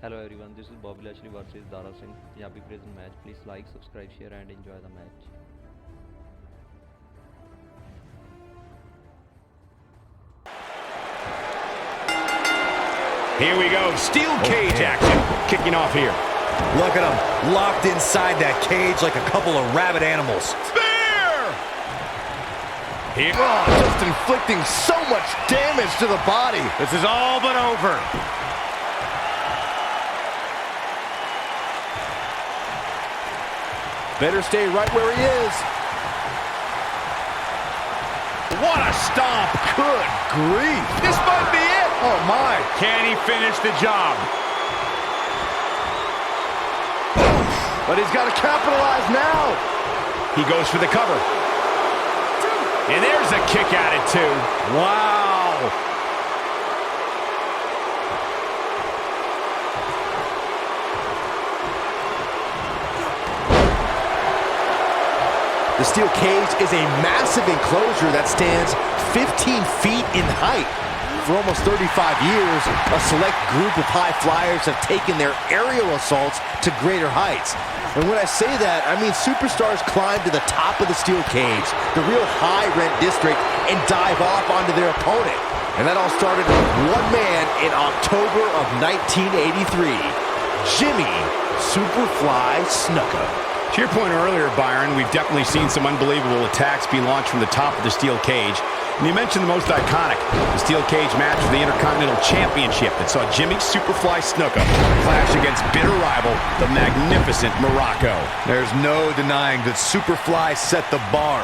Hello everyone, this is Lashley versus Dara Singh Punjabi Prison match. Please like, subscribe, share and enjoy the match. Here we go, steel cage action kicking off here. Look at them, locked inside that cage like a couple of rabid animals. Spear! Here. Oh, just inflicting so much damage to the body. This is all but over. Better stay right where he is. What a stomp. Good grief. This might be it. Oh, my. Can he finish the job? But he's got to capitalize now. He goes for the cover. And there's a kick at it, too. Wow. The steel cage is a massive enclosure that stands 15 feet in height. For almost 35 years, a select group of high flyers have taken their aerial assaults to greater heights. And when I say that, I mean superstars climb to the top of the steel cage, the real high-rent district, and dive off onto their opponent. And that all started with one man in October of 1983, Jimmy Superfly Snuka. To your point earlier, Byron, we've definitely seen some unbelievable attacks be launched from the top of the steel cage. And you mentioned the most iconic, the steel cage match for the Intercontinental Championship that saw Jimmy Superfly Snuka clash against bitter rival, the magnificent Morocco. There's no denying that Superfly set the bar.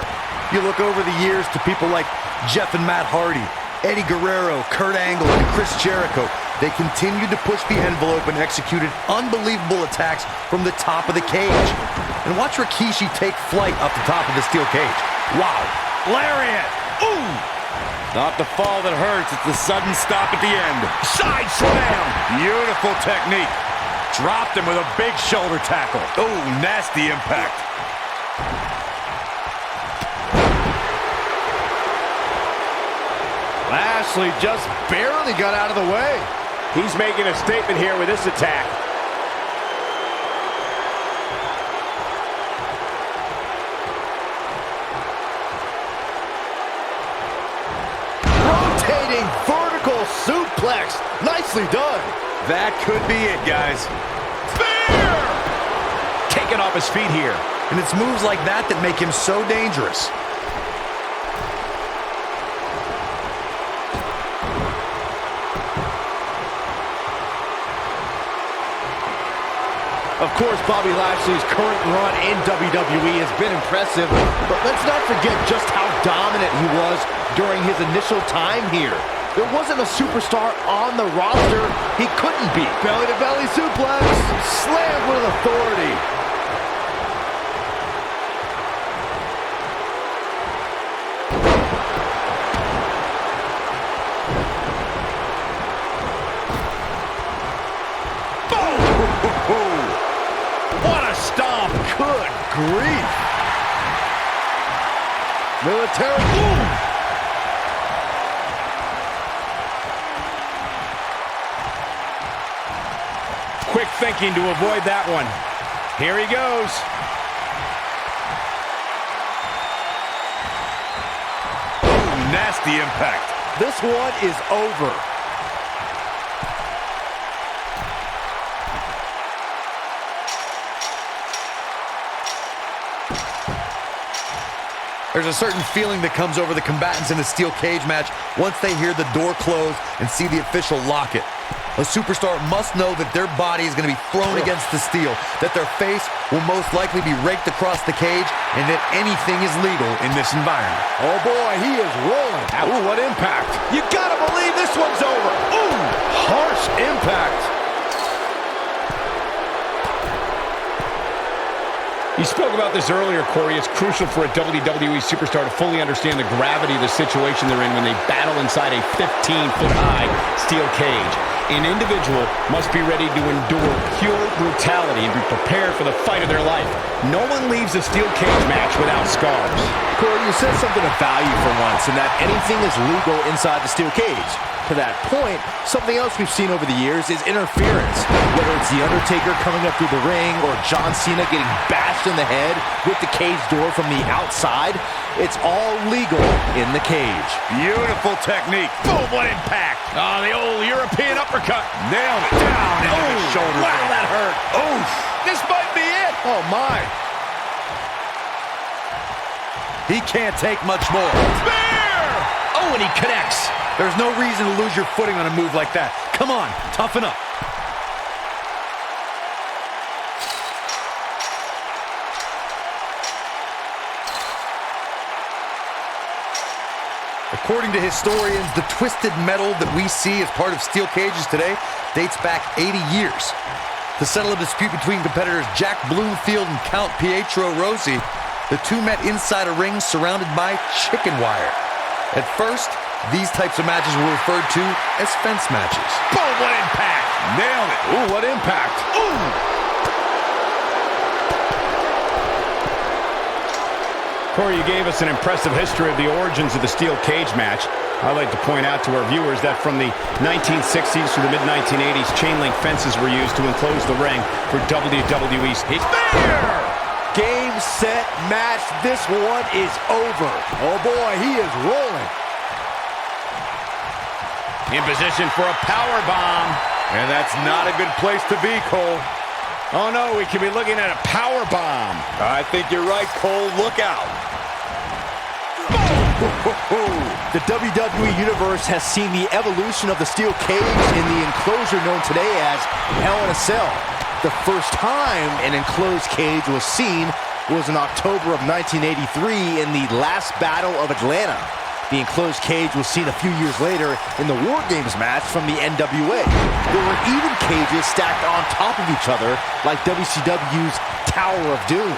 You look over the years to people like Jeff and Matt Hardy, Eddie Guerrero, Kurt Angle, and Chris Jericho. They continued to push the envelope and executed unbelievable attacks from the top of the cage. And watch Rikishi take flight off the top of the steel cage. Wow. Lariat! Ooh! Not the fall that hurts, it's the sudden stop at the end. Side slam! Beautiful technique. Dropped him with a big shoulder tackle. Oh, nasty impact. Lashley just barely got out of the way. He's making a statement here with this attack. Rotating vertical suplex. Nicely done. That could be it, guys. Spear! Taken off his feet here. And it's moves like that that make him so dangerous. Of course, Bobby Lashley's current run in WWE has been impressive, but let's not forget just how dominant he was during his initial time here. There wasn't a superstar on the roster he couldn't beat. Belly-to-belly suplex, slammed with authority. What a stomp! Good grief. Military. Ooh. Quick thinking to avoid that one. Here he goes. Ooh, nasty impact. This one is over. There's a certain feeling that comes over the combatants in a steel cage match once they hear the door close and see the official lock it. A superstar must know that their body is going to be thrown against the steel, that their face will most likely be raked across the cage, and that anything is legal in this environment. Oh boy, he is rolling. Ooh, what impact. You gotta believe this one's over. Ooh, harsh impact. You spoke about this earlier, Corey. It's crucial for a WWE superstar to fully understand the gravity of the situation they're in when they battle inside a 15-foot-high steel cage. An individual must be ready to endure pure brutality and be prepared for the fight of their life. No one leaves a steel cage match without scars. Corey, you said something of value for once, in that anything is legal inside the steel cage. to that point. Something else we've seen over the years is interference. Whether it's The Undertaker coming up through the ring or John Cena getting bashed in the head with the cage door from the outside, it's all legal in the cage. Beautiful technique. Boom, what impact. Oh, the old European uppercut. Nailed it. Down into the shoulder. Wow, that hurt. Oof. This might be it. Oh, my. He can't take much more. Spear! Oh, and he connects. There's no reason to lose your footing on a move like that. Come on, toughen up. According to historians, the twisted metal that we see as part of steel cages today dates back 80 years. To settle a dispute between competitors Jack Bloomfield and Count Pietro Rossi, the two met inside a ring surrounded by chicken wire. At first, these types of matches were referred to as fence matches. Boom, what impact. Nailed it. Ooh, what impact. Ooh. Corey, you gave us an impressive history of the origins of the steel cage match. I'd like to point out to our viewers that from the 1960s through the mid-1980s, chain link fences were used to enclose the ring for WWE's Spear! Game, set, match. This one is over. Oh, boy, he is rolling. In position for a power bomb. And that's not a good place to be, Cole. Oh, no, we could be looking at a power bomb. I think you're right, Cole. Look out. The WWE Universe has seen the evolution of the steel cage in the enclosure known today as Hell in a Cell. The first time an enclosed cage was seen was in October of 1983 in the last Battle of Atlanta. The enclosed cage was seen a few years later in the War Games match from the NWA. There were even cages stacked on top of each other like WCW's Tower of Doom.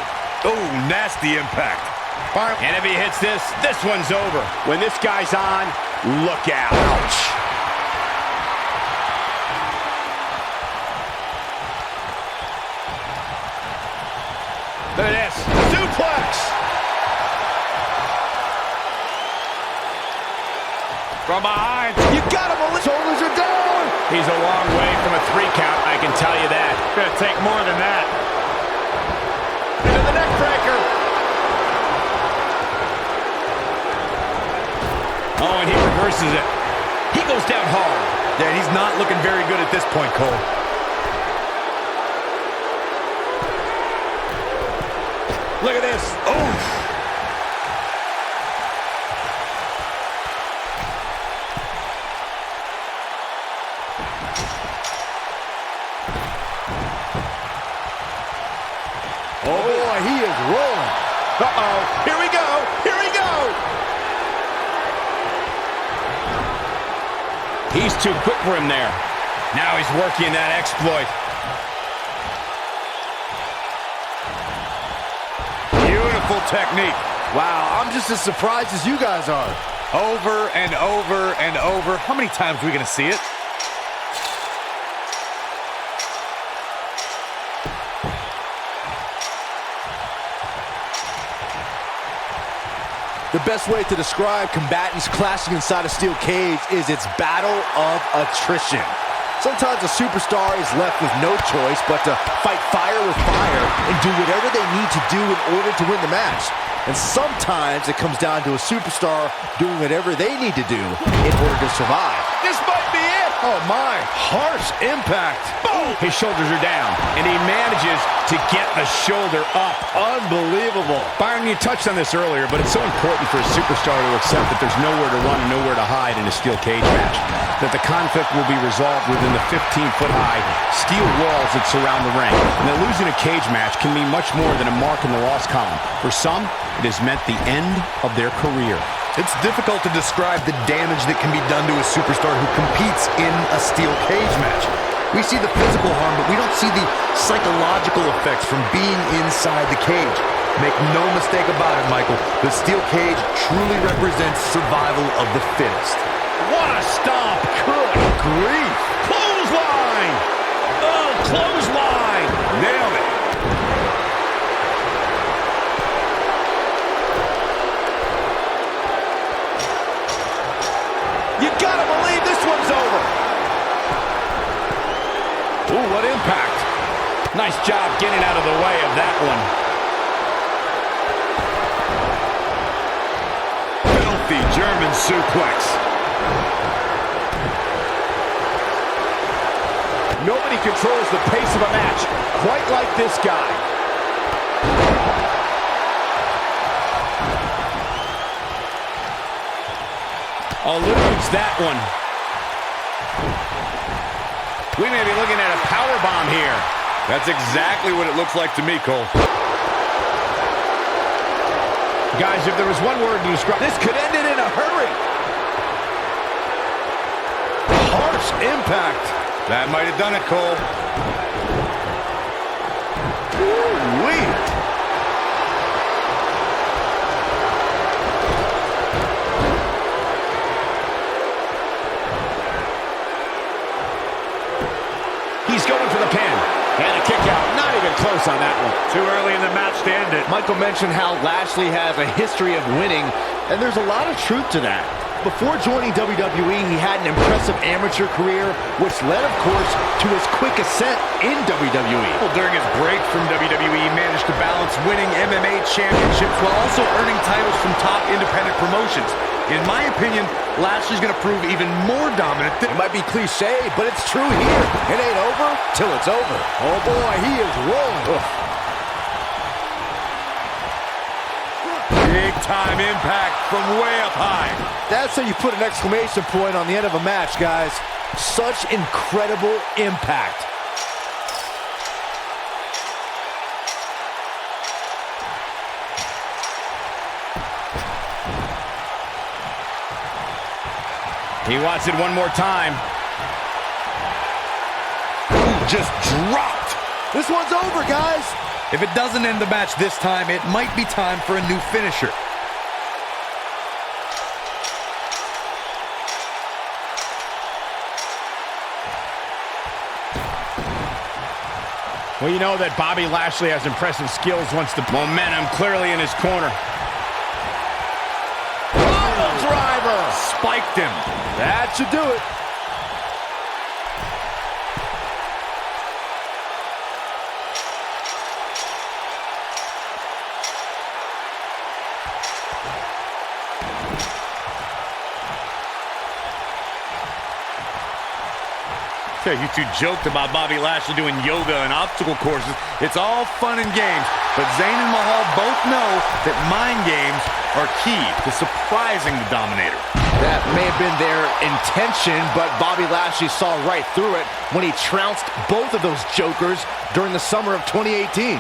Oh, nasty impact. And if he hits this, this one's over. When this guy's on, look out. Ouch. Look at this. Suplex. From behind. You got him. Shoulders are down. He's a long way from a 3 count, I can tell you that. Gonna take more than that. Into the neck breaker. Oh, and he reverses it. He goes down hard. Yeah, he's not looking very good at this point, Cole. Look at this. Oof. Oh, boy, he is rolling. Uh-oh. Here we go. Here we go. He's too quick for him there. Now he's working that exploit. Beautiful technique. Wow, I'm just as surprised as you guys are. Over and over and over. How many times are we going to see it? The best way to describe combatants clashing inside a steel cage is its battle of attrition. Sometimes a superstar is left with no choice but to fight fire with fire and do whatever they need to do in order to win the match. And sometimes it comes down to a superstar doing whatever they need to do in order to survive. This might be it. Oh, my. Harsh impact. Boom! His shoulders are down, and he manages to get the shoulder up. Unbelievable. Byron, you touched on this earlier, but it's so important for a superstar to accept that there's nowhere to run and nowhere to hide in a steel cage match. That the conflict will be resolved within the 15-foot-high steel walls that surround the ring. And that losing a cage match can mean much more than a mark in the loss column. For some, it has meant the end of their career. It's difficult to describe the damage that can be done to a superstar who competes in a steel cage match. We see the physical harm, but we don't see the psychological effects from being inside the cage. Make no mistake about it, Michael. The steel cage truly represents survival of the fittest. What a stomp! Good grief! Clothesline! Oh, clothesline! Nailed it. You gotta believe this one's Impact. Nice job getting out of the way of that one. Filthy German suplex. Nobody controls the pace of a match quite like this guy. Eludes that one. We may be looking at a powerbomb here. That's exactly what it looks like to me, Cole. Guys, if there was one word to describe, this could end it in a hurry. Harsh impact. That might have done it, Cole. Ooh-wee. He's going for the pin. And a kick out. Not even close on that one. Too early in the match to end it. Michael mentioned how Lashley has a history of winning, and there's a lot of truth to that. Before joining WWE, he had an impressive amateur career, which led, of course, to his quick ascent in WWE. Well, during his break from WWE, he managed to balance winning MMA championships while also earning titles from top independent promotions. In my opinion, Lashley's going to prove even more dominant. It might be cliche, but it's true here. It ain't over till it's over. Oh boy, he is rolling. Big time impact from way up high. That's how you put an exclamation point on the end of a match, guys. Such incredible impact. He wants it one more time. Ooh, just dropped. This one's over, guys. If it doesn't end the match this time, it might be time for a new finisher. Well, you know that Bobby Lashley has impressive skills once the momentum clearly in his corner. Driver. Spiked him. That should do it. Yeah, you two joked about Bobby Lashley doing yoga and obstacle courses. It's all fun and games, but Zayn and Mahal both know that mind games are key to surprising the Dominator. That may have been their intention, but Bobby Lashley saw right through it when he trounced both of those jokers during the summer of 2018.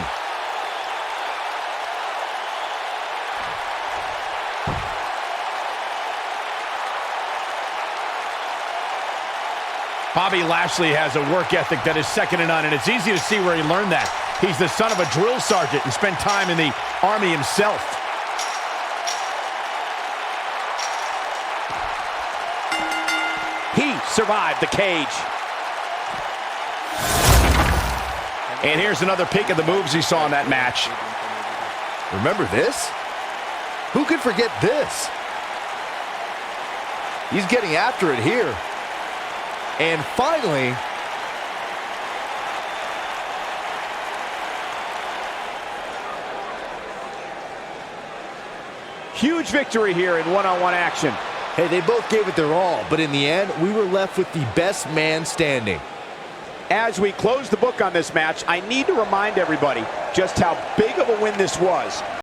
Bobby Lashley has a work ethic that is second to none, and it's easy to see where he learned that. He's the son of a drill sergeant and spent time in the Army himself. He survived the cage. And here's another peek of the moves he saw in that match. Remember this? Who could forget this? He's getting after it here. And finally, huge victory here in one-on-one action. hey, they both gave it their all, but in the end, we were left with the best man standing. As we close the book on this match, I need to remind everybody just how big of a win this was.